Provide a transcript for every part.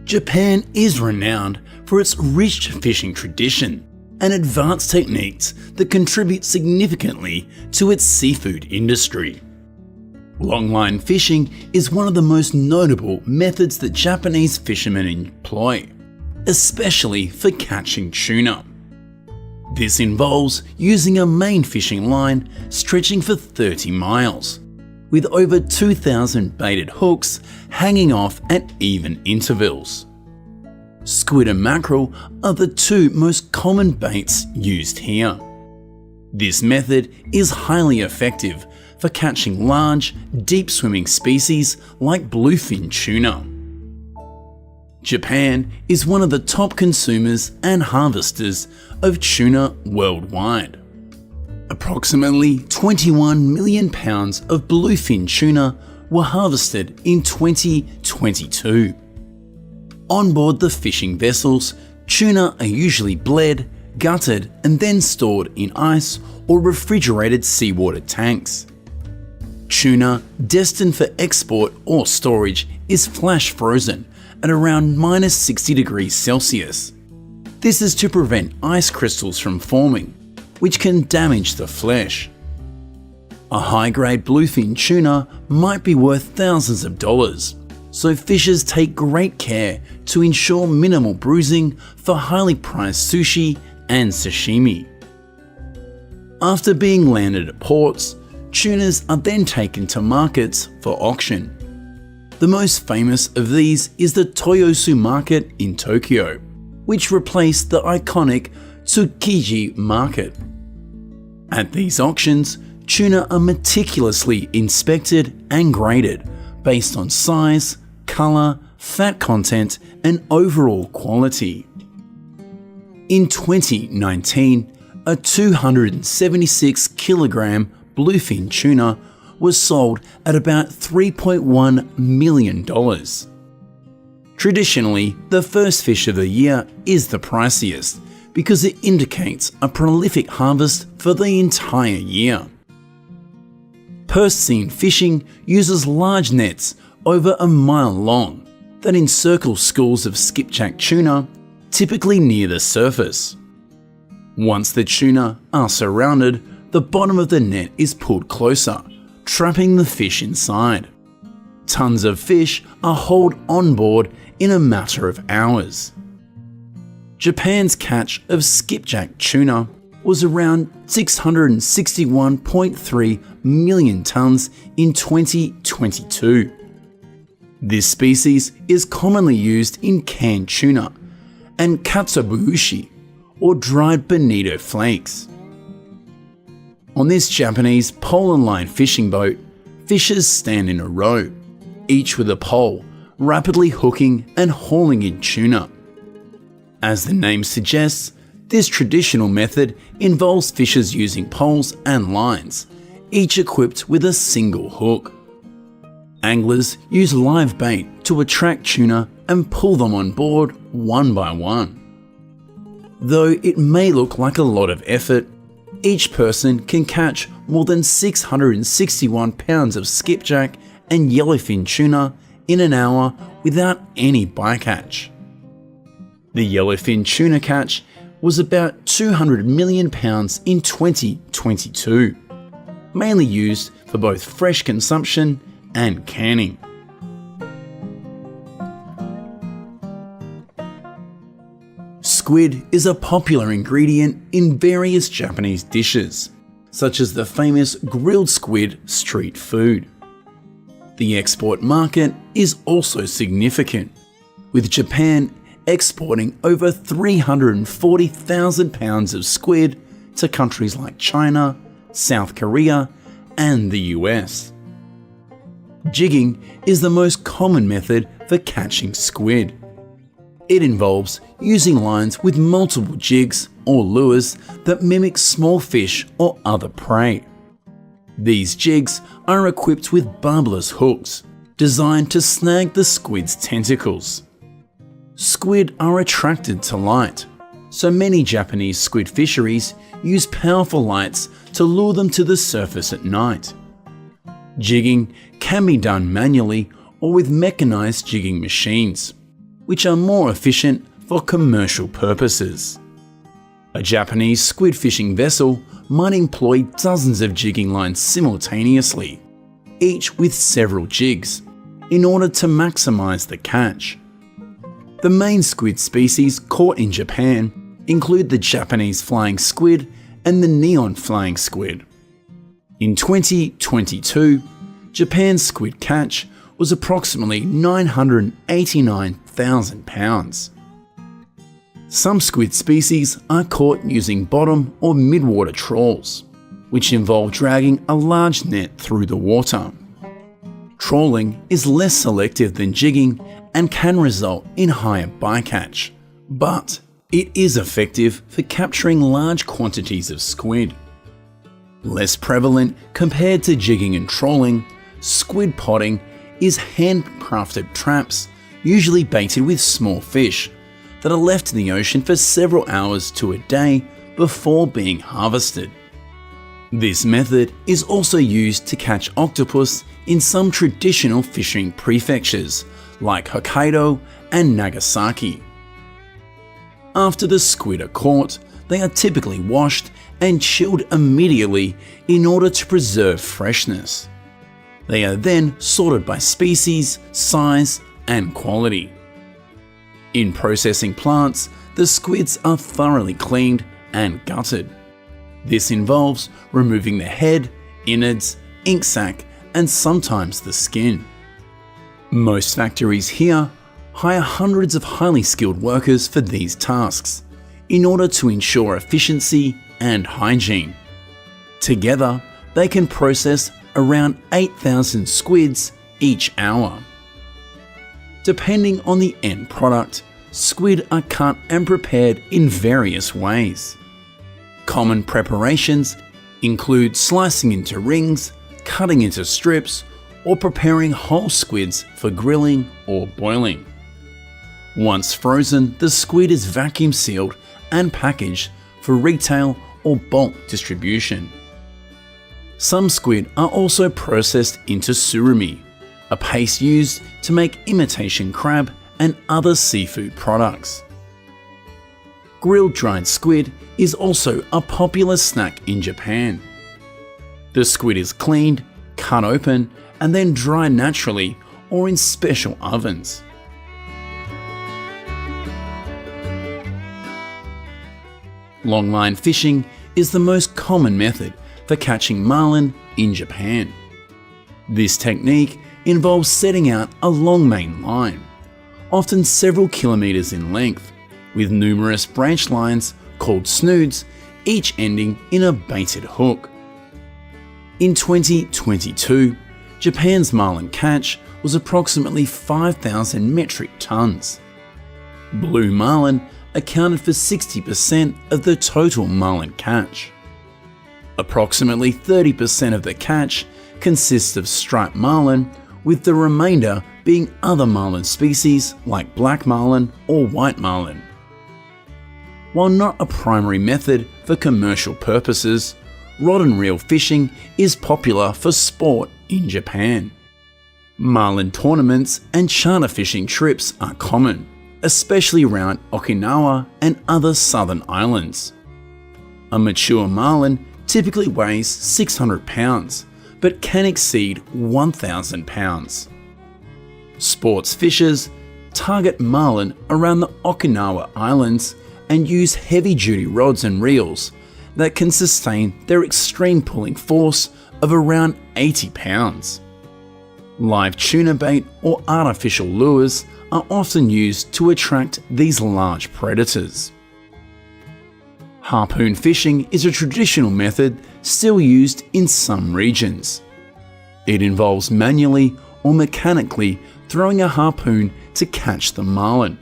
Japan is renowned for its rich fishing tradition and advanced techniques that contribute significantly to its seafood industry. Longline fishing is one of the most notable methods that Japanese fishermen employ, especially for catching tuna. This involves using a main fishing line stretching for 30 miles, with over 2,000 baited hooks hanging off at even intervals. Squid and mackerel are the two most common baits used here. This method is highly effective for catching large, deep-swimming species like bluefin tuna. Japan is one of the top consumers and harvesters of tuna worldwide. Approximately 21 million pounds of bluefin tuna were harvested in 2022. On board the fishing vessels, tuna are usually bled, gutted, and then stored in ice or refrigerated seawater tanks. Tuna destined for export or storage is flash frozen at around -60 degrees Celsius. This is to prevent ice crystals from forming, which can damage the flesh. A high-grade bluefin tuna might be worth thousands of dollars, so fishers take great care to ensure minimal bruising for highly priced sushi and sashimi. After being landed at ports, tunas are then taken to markets for auction. The most famous of these is the Toyosu Market in Tokyo, which replaced the iconic Tsukiji Market. At these auctions, tuna are meticulously inspected and graded based on size, color, fat content, and overall quality. In 2019, a 276 kilogram bluefin tuna was sold at about $3.1 million. Traditionally, the first fish of the year is the priciest because it indicates a prolific harvest for the entire year. Purse seine fishing uses large nets over a mile long that encircle schools of skipjack tuna, typically near the surface. Once the tuna are surrounded, the bottom of the net is pulled closer, trapping the fish inside. Tons of fish are hauled on board in a matter of hours. Japan's catch of skipjack tuna was around 661.3 million tons in 2022. This species is commonly used in canned tuna and katsuobushi, or dried bonito flakes. On this Japanese pole and line fishing boat, fishers stand in a row, each with a pole, rapidly hooking and hauling in tuna. As the name suggests, this traditional method involves fishers using poles and lines, each equipped with a single hook. Anglers use live bait to attract tuna and pull them on board one by one. Though it may look like a lot of effort, each person can catch more than 661 pounds of skipjack and yellowfin tuna in an hour without any bycatch. The yellowfin tuna catch was about 200 million pounds in 2022, mainly used for both fresh consumption and canning. Squid is a popular ingredient in various Japanese dishes, such as the famous grilled squid street food. The export market is also significant, with Japan exporting over 340,000 pounds of squid to countries like China, South Korea, and the US. Jigging is the most common method for catching squid. It involves using lines with multiple jigs or lures that mimic small fish or other prey. These jigs are equipped with barbless hooks designed to snag the squid's tentacles. Squid are attracted to light, so many Japanese squid fisheries use powerful lights to lure them to the surface at night. Jigging can be done manually or with mechanized jigging machines. which are more efficient for commercial purposes. A Japanese squid fishing vessel might employ dozens of jigging lines simultaneously, each with several jigs, in order to maximize the catch. The main squid species caught in Japan include the Japanese flying squid and the neon flying squid. In 2022, Japan's squid catch was approximately 989,000 pounds. Some squid species are caught using bottom or midwater trawls, which involve dragging a large net through the water. Trawling is less selective than jigging and can result in higher bycatch, but it is effective for capturing large quantities of squid. Less prevalent compared to jigging and trawling, squid potting is handcrafted traps, usually baited with small fish, that are left in the ocean for several hours to a day before being harvested. This method is also used to catch octopus in some traditional fishing prefectures like Hokkaido and Nagasaki. After the squid are caught, they are typically washed and chilled immediately in order to preserve freshness. They are then sorted by species, size, and quality. In processing plants, the squids are thoroughly cleaned and gutted. This involves removing the head, innards, ink sac, and sometimes the skin. Most factories here hire hundreds of highly skilled workers for these tasks in order to ensure efficiency and hygiene. Together, they can process around 8,000 squids each hour. Depending on the end product, squid are cut and prepared in various ways. Common preparations include slicing into rings, cutting into strips, or preparing whole squids for grilling or boiling. Once frozen, the squid is vacuum sealed and packaged for retail or bulk distribution. Some squid are also processed into surimi, a paste used to make imitation crab and other seafood products. Grilled dried squid is also a popular snack in Japan. The squid is cleaned, cut open, and then dried naturally or in special ovens. Longline fishing is the most common method for catching marlin in Japan. This technique involves setting out a long main line, often several kilometers in length, with numerous branch lines called snoods, each ending in a baited hook. In 2022, Japan's marlin catch was approximately 5,000 metric tons. Blue marlin accounted for 60% of the total marlin catch. Approximately 30% of the catch consists of striped marlin, with the remainder being other marlin species like black marlin or white marlin. While not a primary method for commercial purposes, rod and reel fishing is popular for sport in Japan. Marlin tournaments and charter fishing trips are common, especially around Okinawa and other southern islands. A mature marlin typically weighs 600 pounds, but can exceed 1,000 pounds. Sports fishers target marlin around the Okinawa Islands and use heavy-duty rods and reels that can sustain their extreme pulling force of around 80 pounds. Live tuna bait or artificial lures are often used to attract these large predators. Harpoon fishing is a traditional method still used in some regions. It involves manually or mechanically throwing a harpoon to catch the marlin.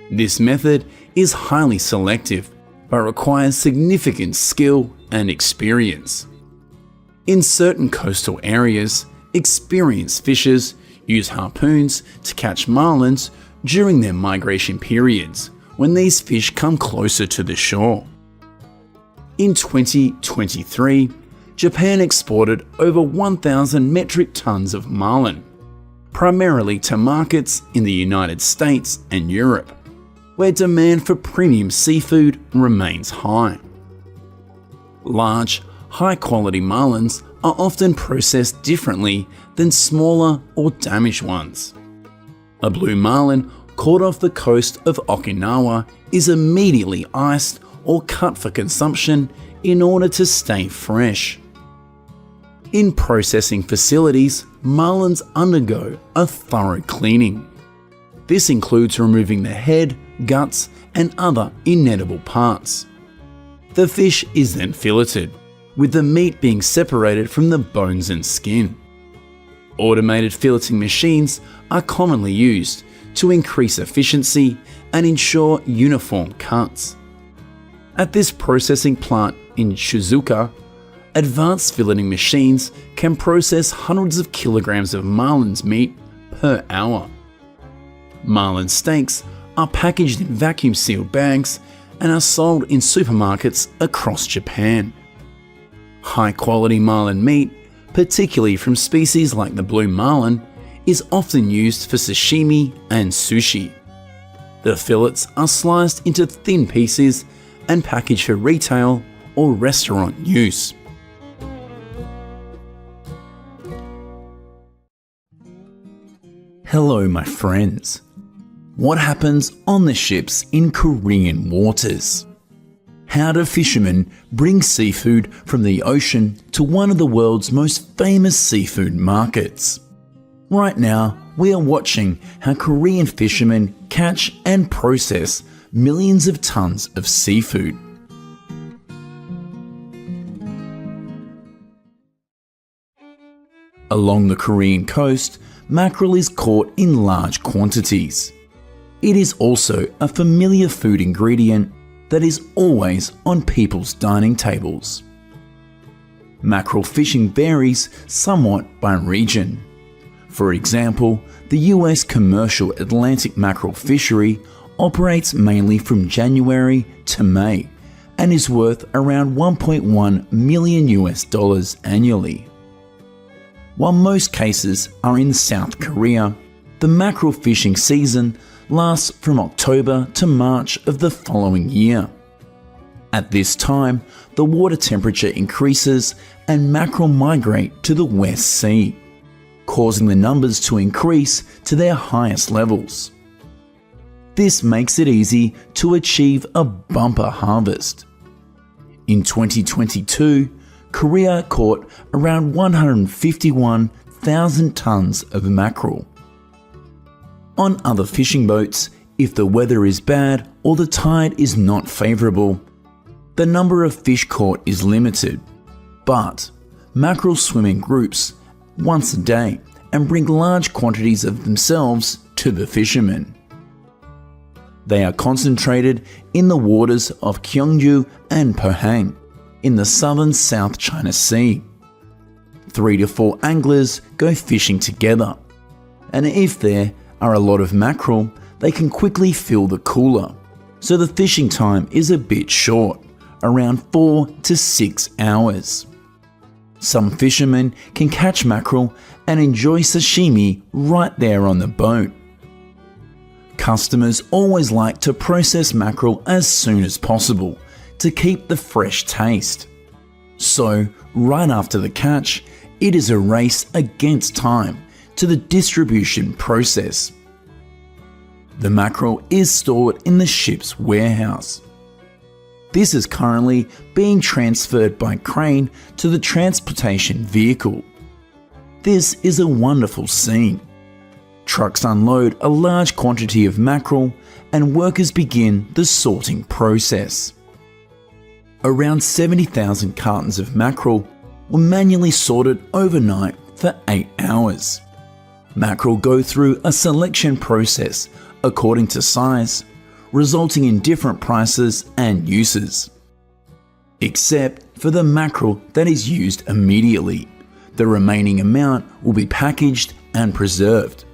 This method is highly selective, but requires significant skill and experience. In certain coastal areas, experienced fishers use harpoons to catch marlins during their migration periods, when these fish come closer to the shore. In 2023, Japan exported over 1,000 metric tons of marlin, primarily to markets in the United States and Europe, where demand for premium seafood remains high. Large, high-quality marlins are often processed differently than smaller or damaged ones. A blue marlin caught off the coast of Okinawa is immediately iced or cut for consumption in order to stay fresh. In processing facilities, marlins undergo a thorough cleaning. This includes removing the head, guts, and other inedible parts. The fish is then filleted, with the meat being separated from the bones and skin. Automated filleting machines are commonly used to increase efficiency and ensure uniform cuts. At this processing plant in Shizuoka, advanced filleting machines can process hundreds of kilograms of marlin's meat per hour. Marlin steaks are packaged in vacuum-sealed bags and are sold in supermarkets across Japan. High-quality marlin meat, particularly from species like the blue marlin, is often used for sashimi and sushi. The fillets are sliced into thin pieces and packaged for retail or restaurant use. Hello, my friends. What happens on the ships in Korean waters? How do fishermen bring seafood from the ocean to one of the world's most famous seafood markets? Right now, we are watching how Korean fishermen catch and process millions of tons of seafood. Along the Korean coast, mackerel is caught in large quantities. It is also a familiar food ingredient that is always on people's dining tables. Mackerel fishing varies somewhat by region. For example, the US commercial Atlantic mackerel fishery operates mainly from January to May and is worth around $1.1 million annually. While most cases are in South Korea, the mackerel fishing season lasts from October to March of the following year. At this time, the water temperature increases and mackerel migrate to the West Sea, causing the numbers to increase to their highest levels. This makes it easy to achieve a bumper harvest. In 2022, Korea caught around 151,000 tons of mackerel. On other fishing boats, if the weather is bad or the tide is not favourable, the number of fish caught is limited, but mackerel swim in groups once a day and bring large quantities of themselves to the fishermen. They are concentrated in the waters of Gyeongju and Pohang in the southern South China Sea. 3 to 4 anglers go fishing together, and if there are a lot of mackerel, they can quickly fill the cooler, so the fishing time is a bit short, around 4 to 6 hours. Some fishermen can catch mackerel and enjoy sashimi right there on the boat. Customers always like to process mackerel as soon as possible to keep the fresh taste. So, right after the catch, it is a race against time to the distribution process. The mackerel is stored in the ship's warehouse. This is currently being transferred by crane to the transportation vehicle. This is a wonderful scene. Trucks unload a large quantity of mackerel and workers begin the sorting process. Around 70,000 cartons of mackerel were manually sorted overnight for 8 hours. Mackerel go through a selection process according to size, resulting in different prices and uses. Except for the mackerel that is used immediately, the remaining amount will be packaged and preserved.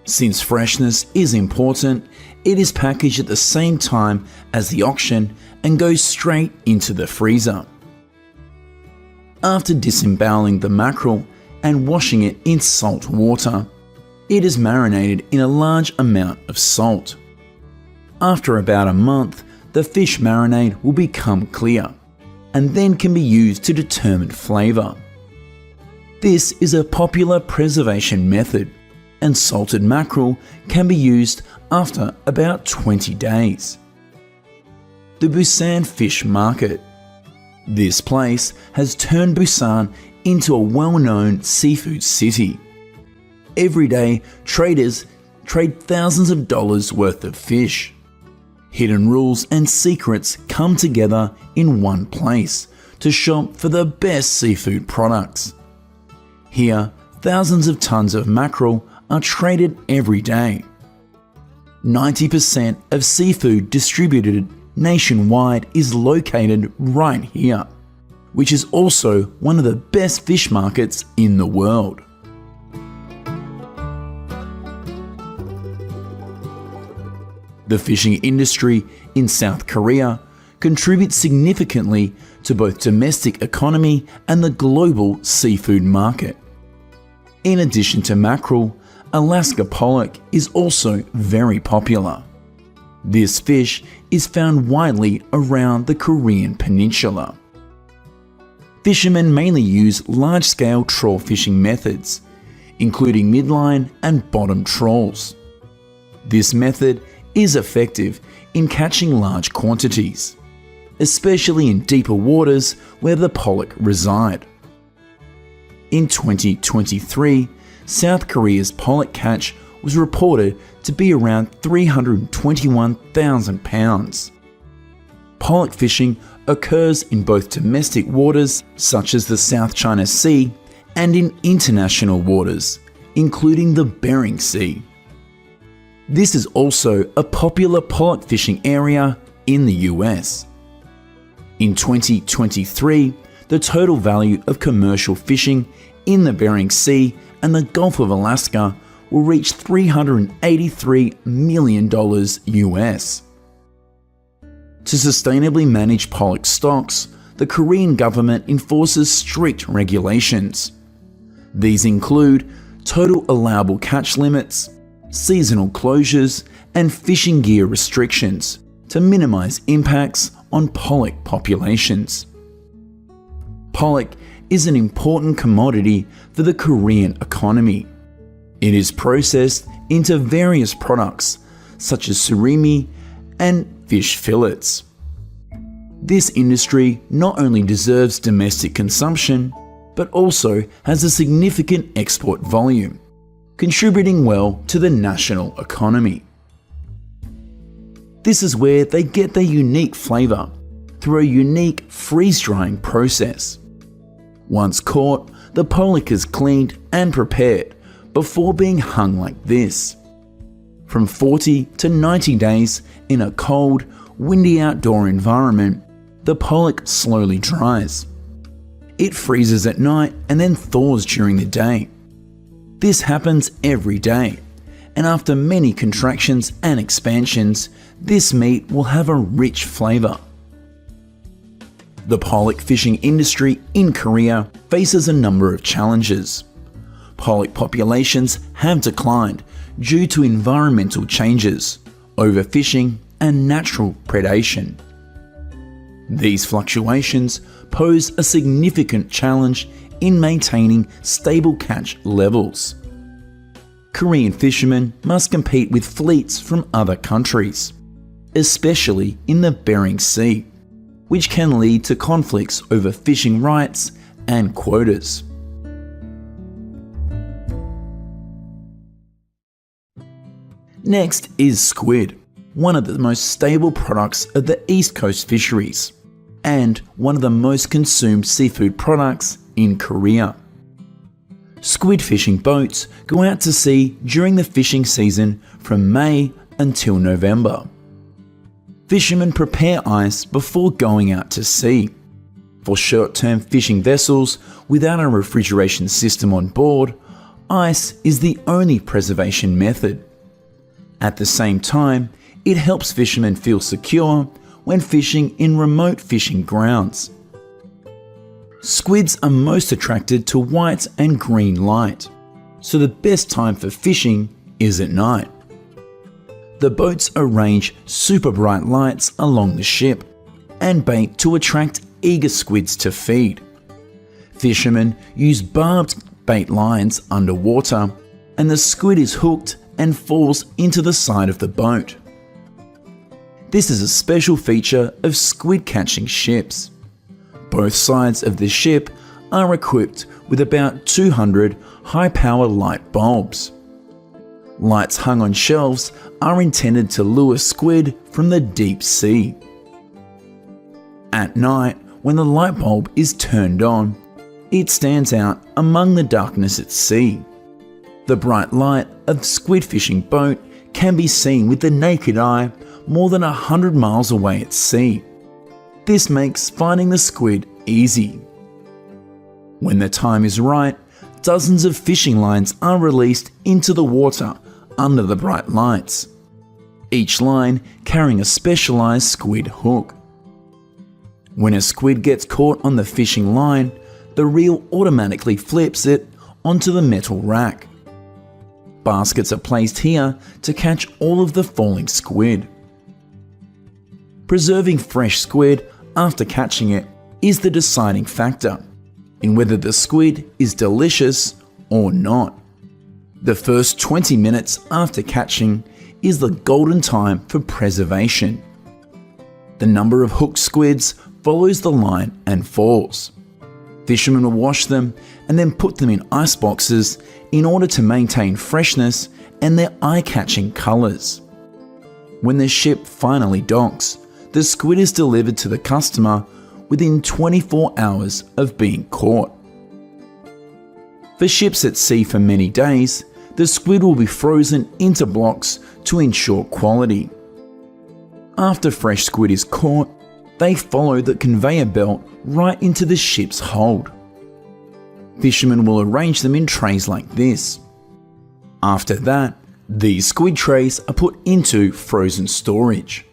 Since freshness is important, it is packaged at the same time as the auction and goes straight into the freezer. After disemboweling the mackerel and washing it in salt water, It is marinated in a large amount of salt. After about a month, the fish marinade will become clear and then can be used to determine flavour. This is a popular preservation method, and salted mackerel can be used after about 20 days. The Busan Fish Market. This place has turned Busan into a well-known seafood city. Every day, traders trade thousands of dollars worth of fish. Hidden rules and secrets come together in one place to shop for the best seafood products. Here, thousands of tons of mackerel are traded every day. 90% of seafood distributed nationwide is located right here, which is also one of the best fish markets in the world. The fishing industry in South Korea contributes significantly to both domestic economy and the global seafood market. In addition to mackerel, Alaska pollock is also very popular. This fish is found widely around the Korean peninsula. Fishermen mainly use large-scale trawl fishing methods, including midline and bottom trawls. This method is effective in catching large quantities, especially in deeper waters where the pollock reside. In 2023, South Korea's pollock catch was reported to be around 321,000 pounds. Pollock fishing occurs in both domestic waters, such as the South China Sea, and in international waters, including the Bering Sea. This is also a popular pollock fishing area in the US. In 2023, the total value of commercial fishing in the Bering Sea and the Gulf of Alaska will reach $383 million US. To sustainably manage pollock stocks, the Korean government enforces strict regulations. These include total allowable catch limits, seasonal closures, and fishing gear restrictions to minimize impacts on pollock populations. Pollock is an important commodity for the Korean economy. It is processed into various products such as surimi and fish fillets. This industry not only deserves domestic consumption, but also has a significant export volume, contributing well to the national economy. This is where they get their unique flavour through a unique freeze-drying process. Once caught, the pollock is cleaned and prepared before being hung like this. From 40 to 90 days in a cold, windy outdoor environment, the pollock slowly dries. It freezes at night and then thaws during the day. This happens every day, and after many contractions and expansions, this meat will have a rich flavour. The pollock fishing industry in Korea faces a number of challenges. Pollock populations have declined due to environmental changes, overfishing, and natural predation. These fluctuations pose a significant challenge in maintaining stable catch levels. Korean fishermen must compete with fleets from other countries, especially in the Bering Sea, which can lead to conflicts over fishing rights and quotas. Next is squid, one of the most stable products of the East Coast fisheries, and one of the most consumed seafood products in Korea. Squid fishing boats go out to sea during the fishing season from May until November. Fishermen prepare ice before going out to sea. For short-term fishing vessels without a refrigeration system on board, ice is the only preservation method. At the same time, it helps fishermen feel secure when fishing in remote fishing grounds. Squids are most attracted to white and green light, so the best time for fishing is at night. The boats arrange super bright lights along the ship and bait to attract eager squids to feed. Fishermen use barbed bait lines underwater, and the squid is hooked and falls into the side of the boat. This is a special feature of squid catching ships. Both sides of the ship are equipped with about 200 high-power light bulbs. Lights hung on shelves are intended to lure squid from the deep sea. At night, when the light bulb is turned on, it stands out among the darkness at sea. The bright light of the squid fishing boat can be seen with the naked eye more than 100 miles away at sea. This makes finding the squid easy. When the time is right, dozens of fishing lines are released into the water under the bright lights, each line carrying a specialized squid hook. When a squid gets caught on the fishing line, the reel automatically flips it onto the metal rack. Baskets are placed here to catch all of the falling squid. Preserving fresh squid after catching it is the deciding factor in whether the squid is delicious or not. The first 20 minutes after catching is the golden time for preservation. The number of hooked squids follows the line and falls. Fishermen will wash them and then put them in ice boxes in order to maintain freshness and their eye-catching colours. When the ship finally docks, the squid is delivered to the customer within 24 hours of being caught. For ships at sea for many days, the squid will be frozen into blocks to ensure quality. After fresh squid is caught, they follow the conveyor belt right into the ship's hold. Fishermen will arrange them in trays like this. After that, these squid trays are put into frozen storage.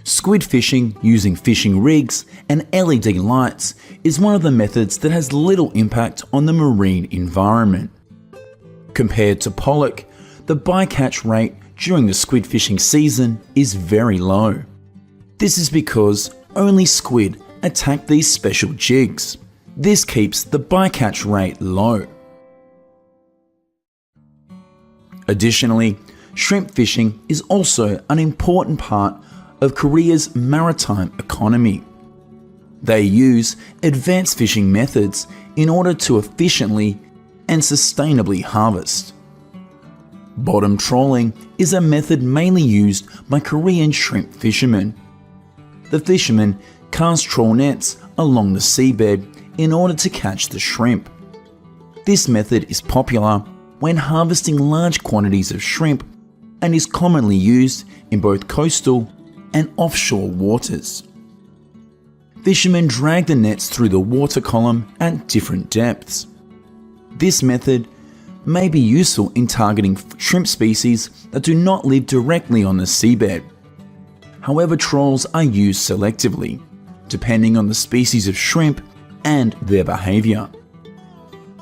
Squid fishing using fishing rigs and LED lights is one of the methods that has little impact on the marine environment. Compared to pollock, the bycatch rate during the squid fishing season is very low. This is because only squid attack these special jigs. This keeps the bycatch rate low. Additionally, shrimp fishing is also an important part of Korea's maritime economy. They use advanced fishing methods in order to efficiently and sustainably harvest. Bottom trawling is a method mainly used by Korean shrimp fishermen. The fishermen cast trawl nets along the seabed in order to catch the shrimp. This method is popular when harvesting large quantities of shrimp and is commonly used in both coastal and offshore waters. Fishermen drag the nets through the water column at different depths. This method may be useful in targeting shrimp species that do not live directly on the seabed. However, trawls are used selectively, depending on the species of shrimp and their behaviour.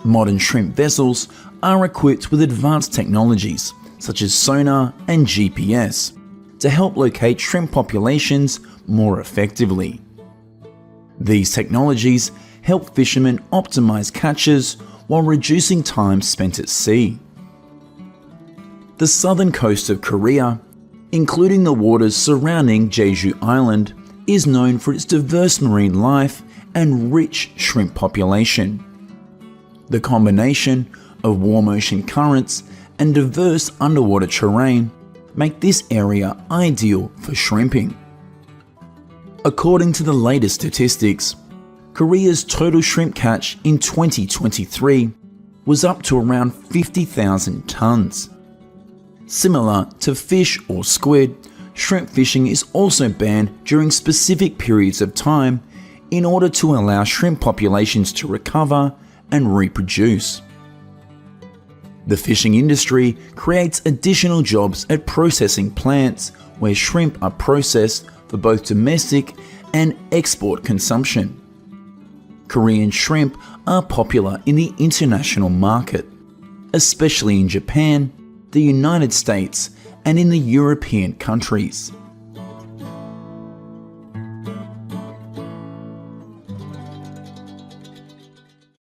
Modern shrimp vessels are equipped with advanced technologies such as sonar and GPS to help locate shrimp populations more effectively. These technologies help fishermen optimize catches while reducing time spent at sea. The southern coast of Korea, including the waters surrounding Jeju Island, is known for its diverse marine life and rich shrimp population. The combination of warm ocean currents and diverse underwater terrain make this area ideal for shrimping. According to the latest statistics, Korea's total shrimp catch in 2023 was up to around 50,000 tons. Similar to fish or squid, shrimp fishing is also banned during specific periods of time in order to allow shrimp populations to recover and reproduce. The fishing industry creates additional jobs at processing plants where shrimp are processed for both domestic and export consumption. Korean shrimp are popular in the international market. especially in Japan, the United States, and in the European countries.